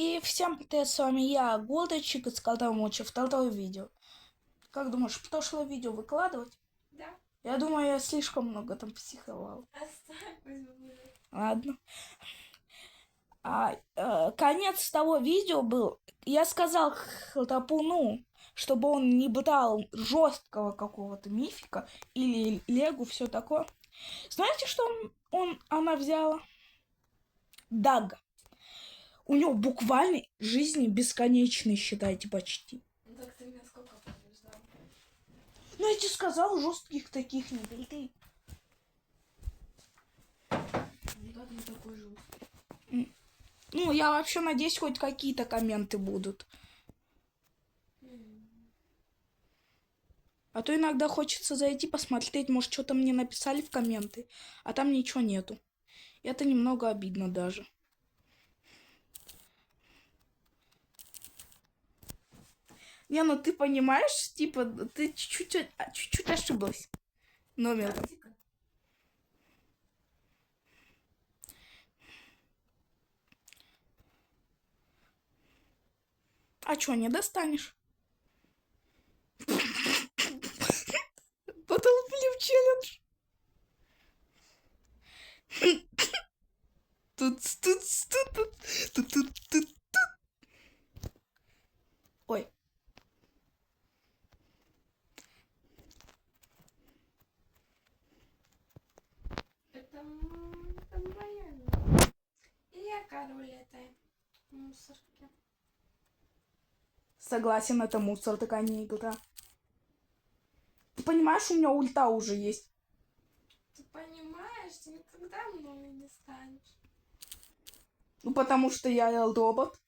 И всем привет, с вами я, Голдочек из Колдомочи, второе видео. Как думаешь, прошлое видео выкладывать? Да. Я думаю, я слишком много там психовал. Оставь, пусть будет. Ладно. Конец того видео был, я сказал Хлопуну, чтобы он не брал жесткого какого-то мифика или легу, все такое. Знаете, что она взяла? Дага. У него буквально жизни бесконечной, считайте, почти. Ну так ты меня сколько побеждал? Ну, я тебе сказал, жестких таких не бери. Никак не такой жесткий. Ну, я вообще надеюсь, хоть какие-то комменты будут. А то иногда хочется зайти посмотреть, может, что-то мне написали в комменты, а там ничего нету. И это немного обидно даже. Не, ну ты понимаешь, типа, ты чуть-чуть ошиблась номером. А чё, не достанешь? Потолплив челлендж. Тут. Ой. Это моя. И я король этой мусорки. Согласен, это мусор, такая не игра. Ты понимаешь, у меня ульта уже есть. Ты понимаешь, ты никогда мной не станешь. Ну, потому что я робот.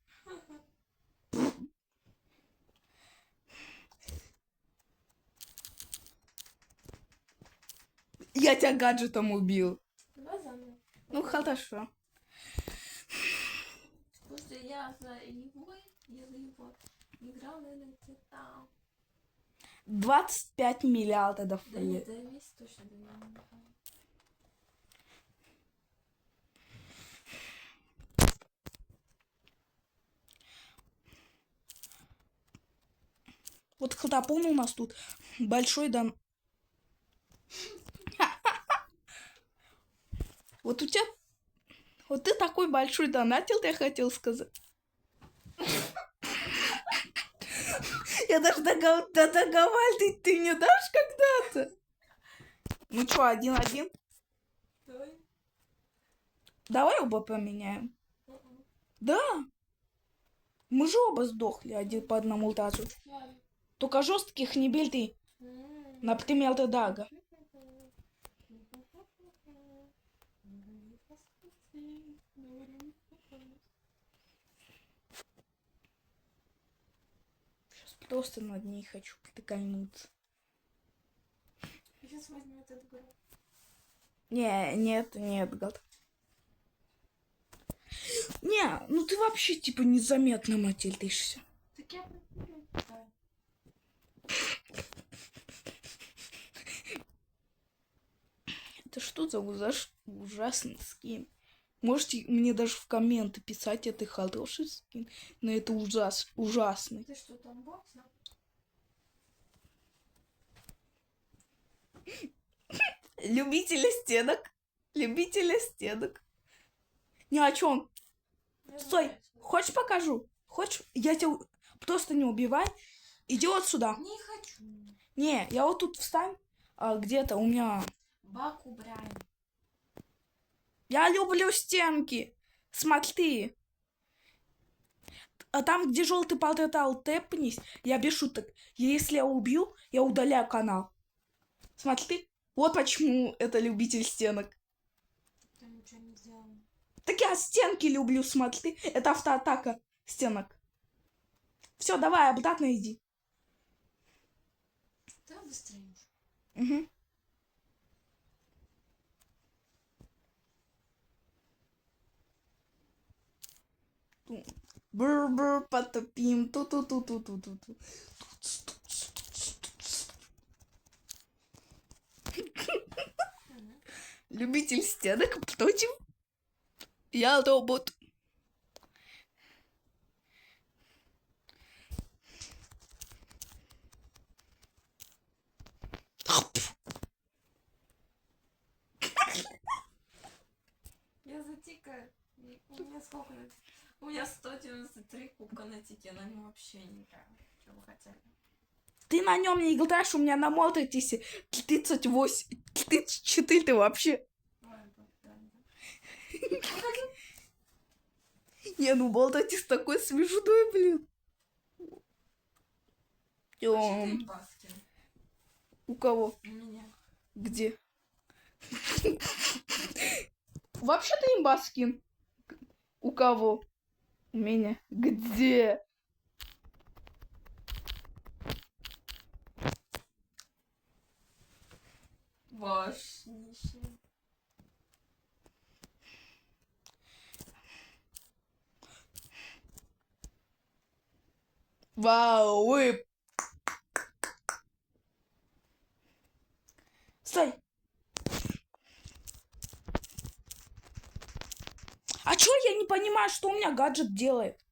Я тебя гаджетом убил. Давай заново. Ну, хорошо. Слушай, я за его играл, наверное, где-то... 25 миллиардов. Да нет, за месяц точно до меня не играл. Вот Хлопун у нас тут большой дан. Вот у тебя... Вот ты такой большой донатил, я хотел сказать. Я даже договаривать ты не дашь когда-то? Ну что, 1-1? Давай. Давай оба поменяем. Да. Мы же оба сдохли один по одному тазу. Ладно. Только жестких не бей ты. Например, ты Дага. Сейчас просто над ней хочу прикольнуться. Сейчас возьму этот гру. Нет, гад. Не, ну ты вообще типа незаметно мотильтишься. Так я да. Это что за ужасный скин? Можете мне даже в комменты писать, это хороший скин, но это ужасный. Ты что, там боксер? Любители стенок. Любители стенок. Ни о чем. Стой, хочешь покажу? Хочешь? Я тебя просто не убивай. Иди вот сюда. Не хочу. Не, я вот тут встань. Где-то у меня... Бак убираем. Я люблю стенки. Смотри. А там, где желтый портал, тэпнись. Я без шуток. Если я убью, я удаляю канал. Смотри. Вот почему это любитель стенок. Ты ничего не сделал. Так я стенки люблю, смотри. Это автоатака стенок. Все, давай, обратно иди. Давай быстрее. Угу. Бур-бур, потопим. Ту-ту-ту-ту-ту-ту. Любитель стенок против. Я робот. сколько на... У меня 193 кубка на тике, на нем вообще не играю. Что вы хотели? Ты на нем не играешь, у меня на Молтетисе 38, 34 ты вообще. Ой, да. Не, ну Молтетис такой смешной, блин. Вообще ты Баскин. У кого? У меня. Где? Вообще-то имбаскин. У кого? У меня. Где? Ваш нищий. Вау, вы... Стой! А чё я не понимаю, что у меня гаджет делает?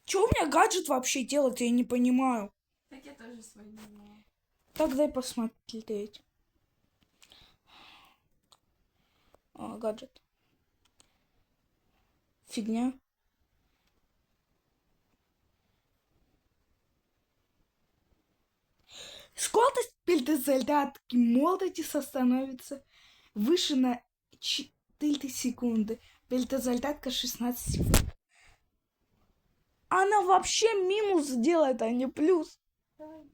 Чё у меня гаджет вообще делает, я не понимаю. Так я тоже свой не знала. Так, дай посмотреть. Гаджет. Фигня. Скорость перезарядки Молтетиса становится выше на 4 секунды. Перезарядка 16 секунд. Она вообще минус делает, а не плюс. Давай.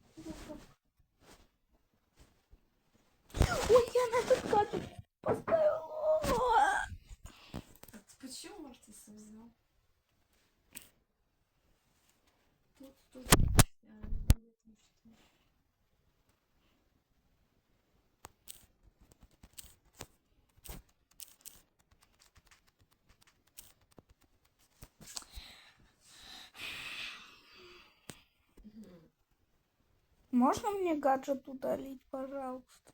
Ой, я на этот гаджет поставила. Так почему Мартис взял? Тут. Я не знаю, что. Можно мне гаджет удалить, пожалуйста?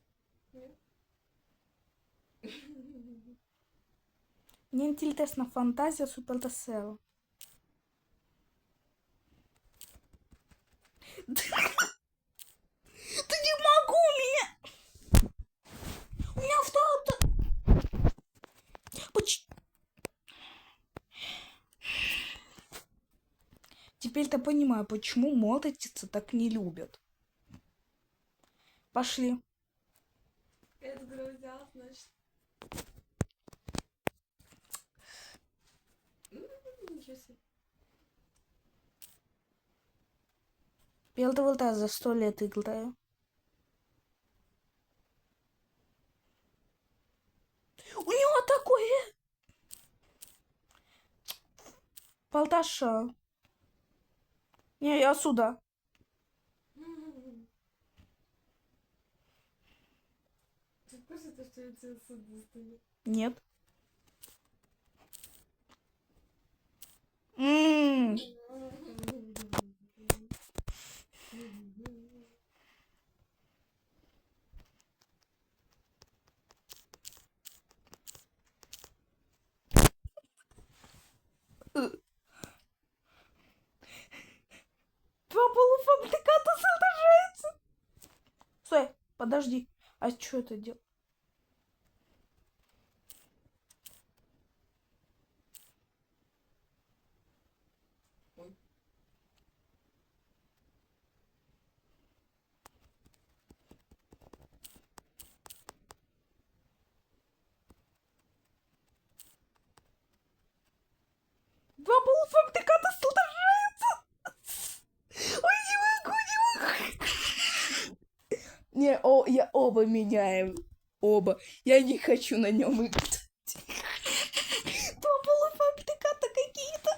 Мне интересна фантазия Супертесела. Ты не могу меня! У меня второй... Теперь-то понимаю, почему Молтетиса так не любят. Пошли. Это грузят, значит. Ничего себе. Белый за 100 лет играю. У него такое... Полташа. Не, я сюда. Ты в курсе, что я тебя отсюда достаю? Нет. Два полуфабриката содержается. Стой, подожди. А что это делать? Два полуфабриката содержается. Ой, не могу. Не, я оба меняем. Оба. Я не хочу на нем играть. Два полуфабриката какие-то.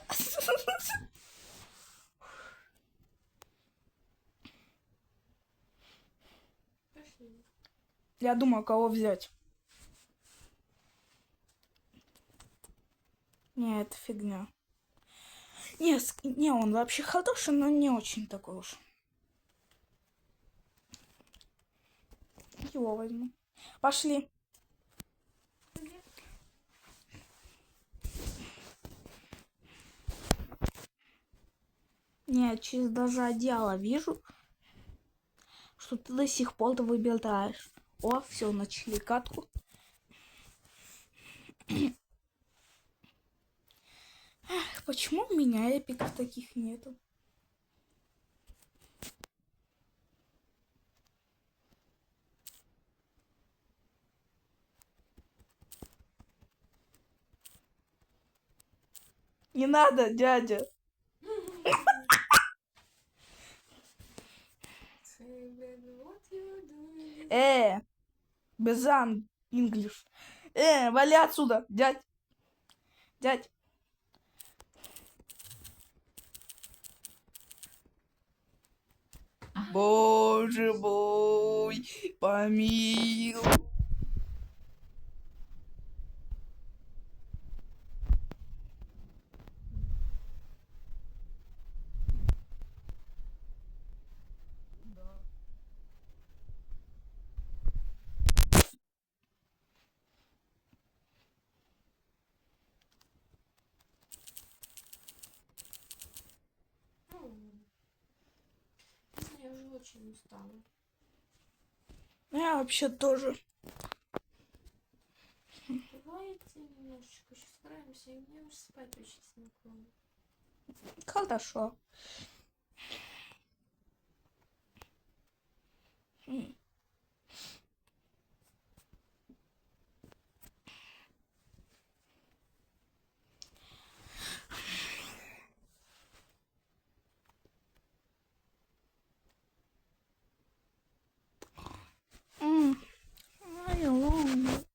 Пошли. Я думаю, кого взять. Не, это фигня. Не, он вообще хороший, но не очень такой уж. Его возьму. Пошли. Нет, через даже одеяло вижу, что ты до сих пор выбираешь. О, все, начали катку. почему у меня эпиков таких нету? Не надо, дядя. Безан, English. Вали отсюда, дядь. Дядь. Боже мой, помилуй. Я уже очень устала. Я вообще тоже. Давайте немножечко еще справимся, и мне уже спать очень сильно. Хорошо.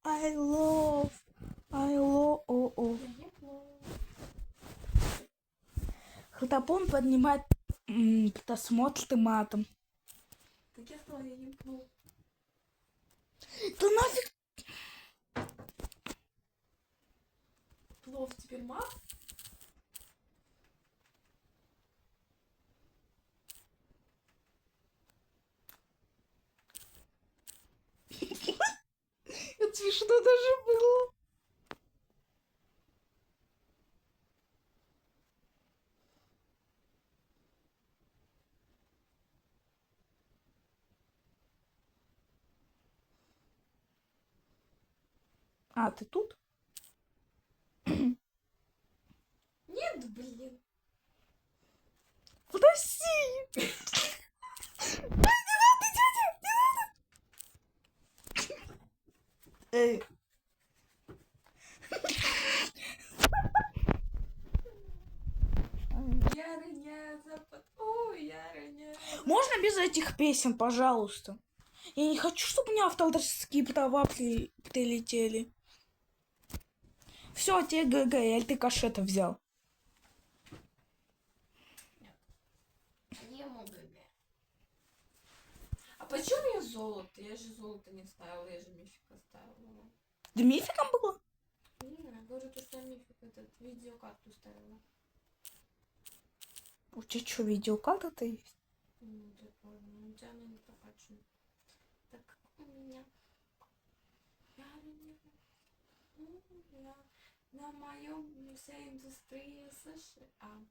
I love. Хлопон поднимает просмотр матом. Так я сказала, я не пью. Да нафиг. Плов теперь мат? Это смешно даже было. А, ты тут? Нет, блин. Подожди. Эй. Ярыня, запад. Ой, ярыня. Можно без этих песен, пожалуйста? Я не хочу, чтобы у меня авторские права прилетели. Все, тебе ГГ, я ты кашета взял. Ему ГГ. А почему я золото? Я же золото не ставила, я же мифика ставила. Да мификом было? Не, я говорю, то, что я мифик этот видеокарту ставила. У тебя что, видеокарта-то есть? Ну, ты понял, у тебя она не прокачана. Так как у меня ярыня. На моем вся индустрия США.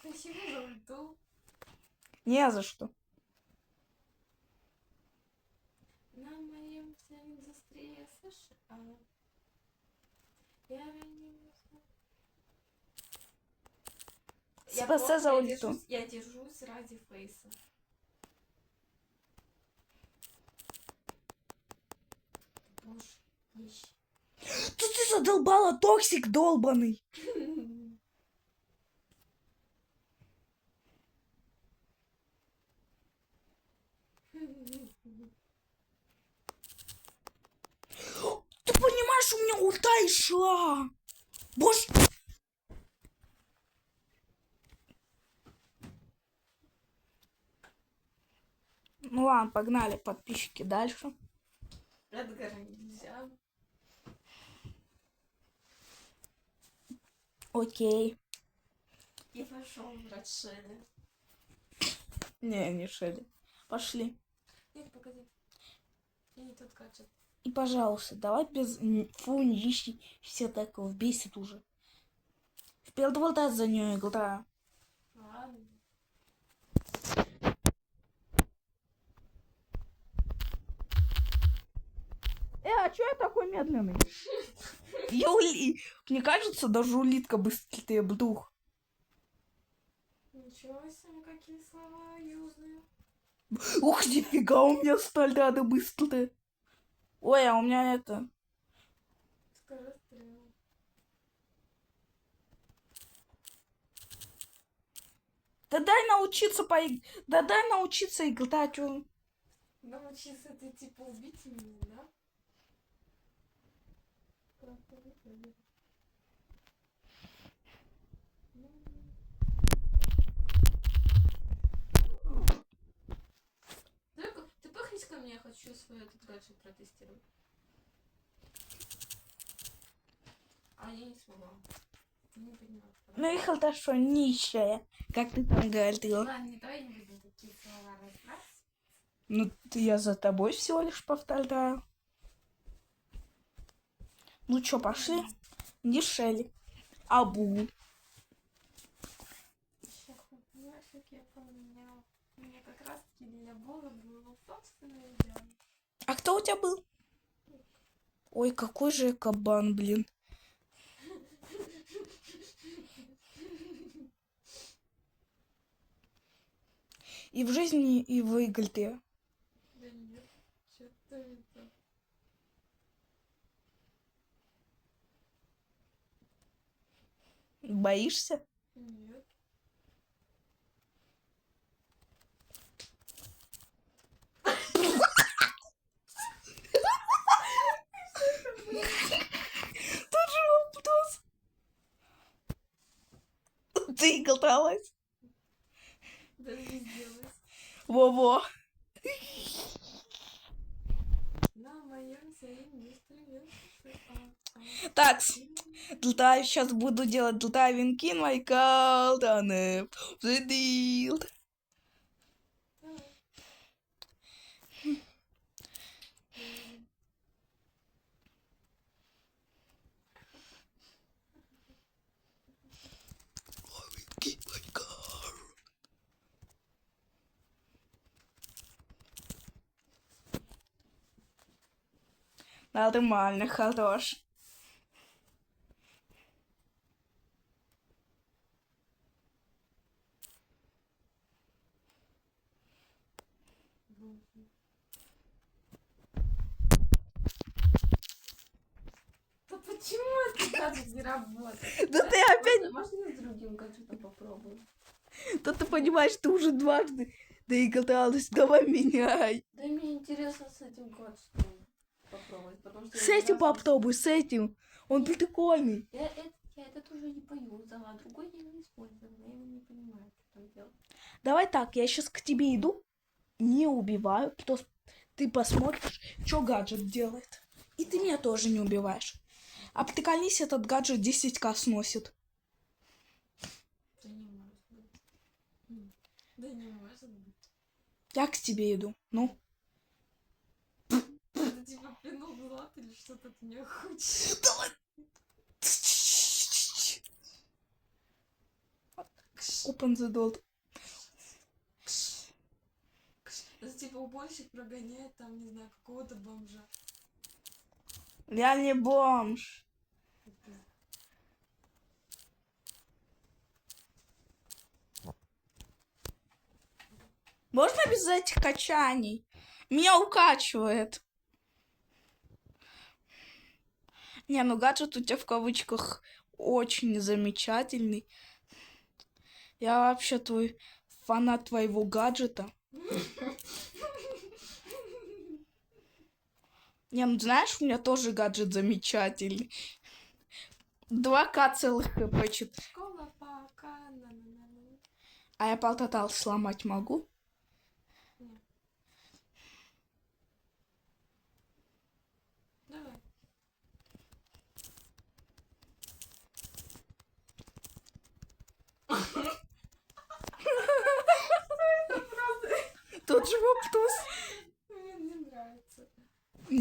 Спасибо за ульту. Не за что. На моем вся индустрия США. Спасибо за ульту. Я держусь ради фейса. Боже, ищи. Тут ты задолбала, токсик долбаный. Ты понимаешь, у меня ульта и шла. Боже. Ну ладно, погнали, подписчики, дальше. Эдгара нельзя. Окей. И пошел брать Шелли. Не Шелли. Пошли. Нет, погоди. И не тот гаджет. И, пожалуйста, давай без нищий все такого. Бесит уже. Вперед вот за нее игра. Ладно. А чё я такой медленный? Мне кажется, даже улитка быстрее дух. Ничего себе, какие слова юзные. Ух, нифига, у меня сталь надо быстрее. Ой, а у меня это... Скорострел. Да дай научиться играть. Научиться ты типа убить меня, да? Как это выглядит? Ты пахнись ко мне, я хочу свой этот гаджет протестировать. А я не смогла. Не понимаю. Ну и хорошо, нищая. Как ты там говорил? Ладно, давай не будем такие слова разбрасывать. Ну, я за тобой всего лишь повторяю. Ну чё, пошли? Не Шелли. Абу. Сейчас, понимаешь, как я поменял. У меня как раз таки для Бога было собственное дело. А кто у тебя был? Ой, какой же я кабан, блин. И в жизни, и в игре. Да нет, что-то это... Боишься? Нет. Тут же вопрос. Ты игралась? Даже не сделать. Во-во. На моем своем инструменте. Так, да, сейчас буду делать diving in my cold on the deal. Нормально, хорош. Да почему этот гаджет не работает? Да ты опять... Можно я с другим гаджетом попробую? Да ты понимаешь, ты уже дважды доигралась. Давай меняй. Да мне интересно с этим гаджетом попробовать, потому что... С этим попробуй, с этим. Он Нет. прикольный. Я этот уже не поюзала, а другой я не использовала. Я его не понимаю, что там делать. Давай так, я сейчас к тебе иду. Не убиваю. Ты посмотришь, что гаджет делает. И ты меня тоже не убиваешь. А приколись, этот гаджет 10к сносит. Да не может быть. Да не может быть. Я к тебе иду. Ну. Это типа пинул злат или что-то ты не хочешь. Давай. Open the door. Это типа уборщик прогоняет там, не знаю, какого-то бомжа. Я не бомж. Можно без этих качаний? Меня укачивает. Не, ну гаджет у тебя в кавычках очень замечательный. Я вообще твой фанат твоего гаджета. Не, ну знаешь, у меня тоже гаджет замечательный. 2К целых хп. Школа пока. А я полтотал сломать могу? Нет. Давай.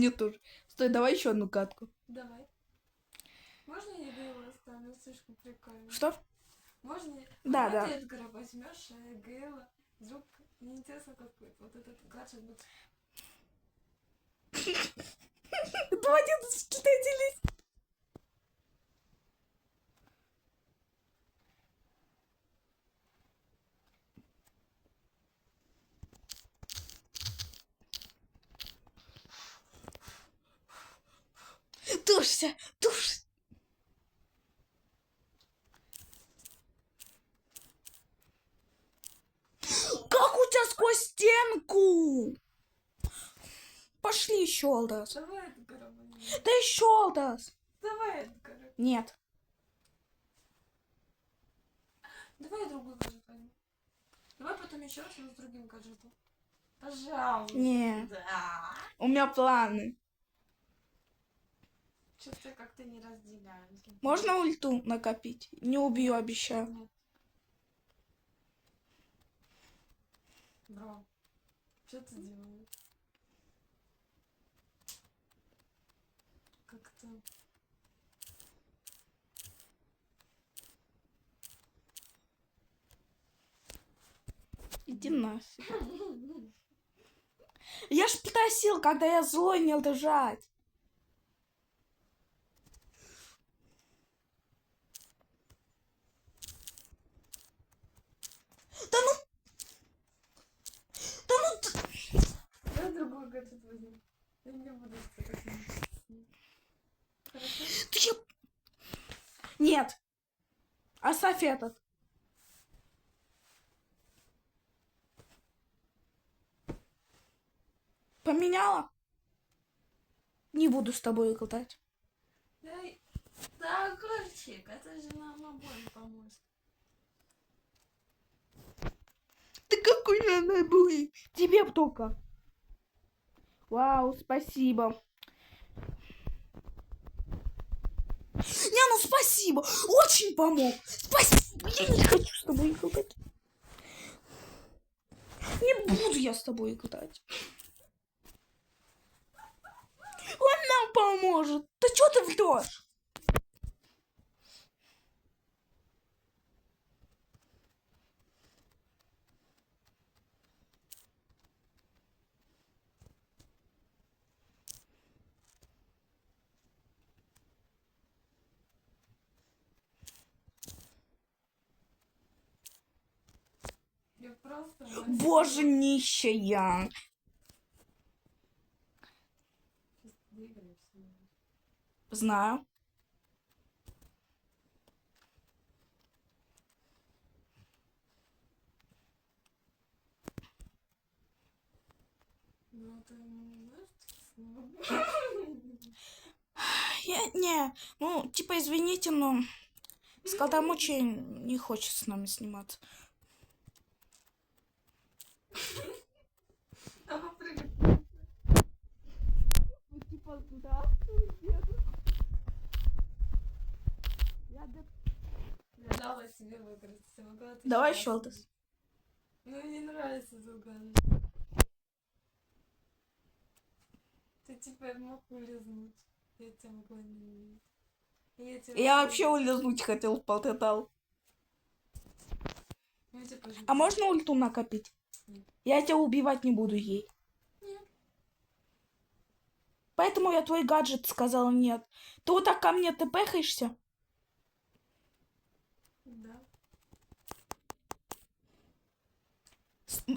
Мне тоже. Стой, давай еще одну катку. Давай. Можно я Гейла оставлю? Слишком прикольно. Что? Можно я... Да, Вот да. ты Эдгара возьмешь, а Гейла... Вдруг... Мне интересно, как вот этот гаджет будет... Два деда встретились. Тушься, тушься. Как у тебя сквозь стенку? Пошли еще, Алдас. Давай Эдгара возьмем. Да еще, Алдас. Давай Эдгара. Нет. Давай другой гаджет возьмем. Давай потом еще раз, но с другим гаджетом. Пожалуйста. Не. Да. У меня планы. Что-то как-то не разделяемся. Можно ульту накопить? Не убью, обещаю. Нет. Бро, что ты делаешь? Как-то... Иди нафиг. Я ж просил, когда я злой, не лежать. Да ну... Да ну... Давай другой гаджет возьмем. Я не буду с ним. Хорошо? Ты я... Нет. Оставь этот. Поменяла? Не буду с тобой играть. Дай... Да, огурчик, это же нам обоим поможет. Ты какой она будет? Тебе только. Вау, спасибо. Не, ну спасибо. Очень помог. Спасибо. Я не хочу с тобой играть. Не буду я с тобой играть. Он нам поможет. Ты что ты врешь? Я просто... Боже, нищая. Двигаемся. Знаю. Ну, ты знаешь, Я не, ну, типа, извините, но Скалтамучи не хочет с нами сниматься. А попрыгай. Ну, типа, да. Я дала себе выиграть. Я могла ты Давай еще раз щелтас. выиграть. Ну, мне нравится Зуган. Ты типа мог улизнуть. Я тебя могла не увидеть. Я вообще улизнуть хотел в полтетал. А можно ульту накопить? Нет. Я тебя убивать не буду ей. Нет. Поэтому я твой гаджет сказала нет. Ты вот так ко мне тпхаешься? Да.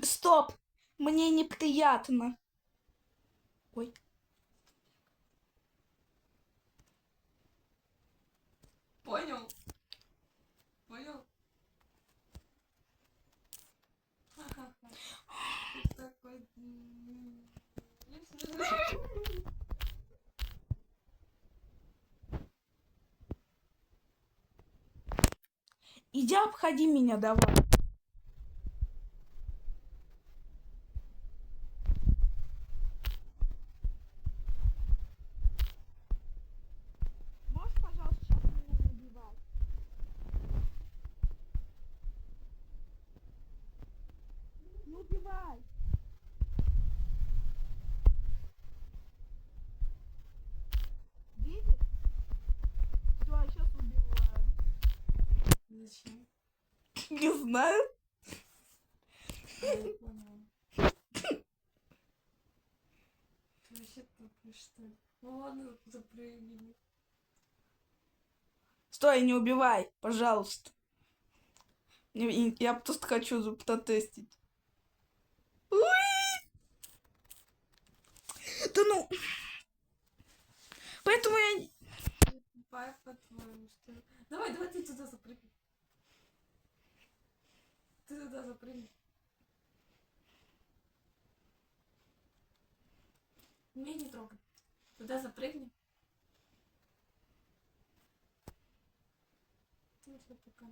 Стоп! Мне неприятно. Ой. Понял. Понял. Ха-ха-ха. Ты такой... Иди обходи меня давай. Можешь, пожалуйста, сейчас меня не убивать? Не убивай. Не знаю. Я поняла. Ты вообще тупый, что ли? Ну ладно, запрыгни. Стой, не убивай, пожалуйста. Я просто хочу протестить. Уи! Да ну. Поэтому я... Тупая, по-твоему, что ли? Давай, давай ты туда запрыгни. Ты туда запрыгни. Меня не трогай. Туда запрыгни. Ты уже пока.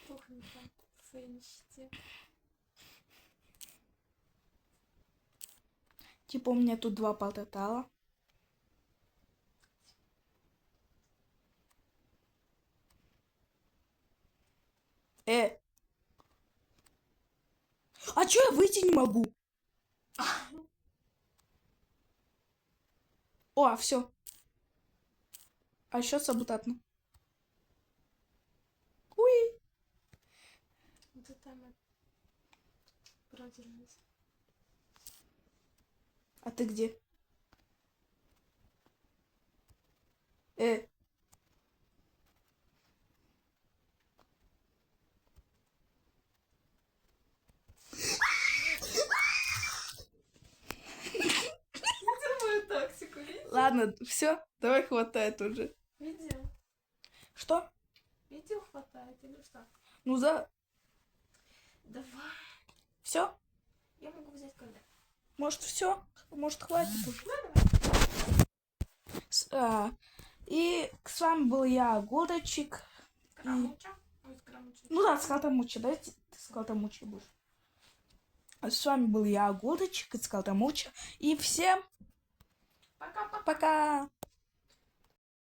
Тухни там в своей нищете. Типа у меня тут 2 портала. А чё я выйти не могу? О, все. А сейчас обратно. Уи. Вот это мы продержись. А ты где? Видел мою тактику, видел? Ладно, все, давай хватает уже. Видел? Что? Видел, хватает или что? Ну за... Давай. Все? Я могу взять когда? Может, все? Может, хватит уже? Ну, давай. И с вами был я, Гудочек. Скоромуча. Ой, скоромуча. Ну да, Скалтамуча. Давайте ты Скалтамуча будешь. С вами был я, Гудочек, и Скалтамуча. И всем Пока-пока. пока!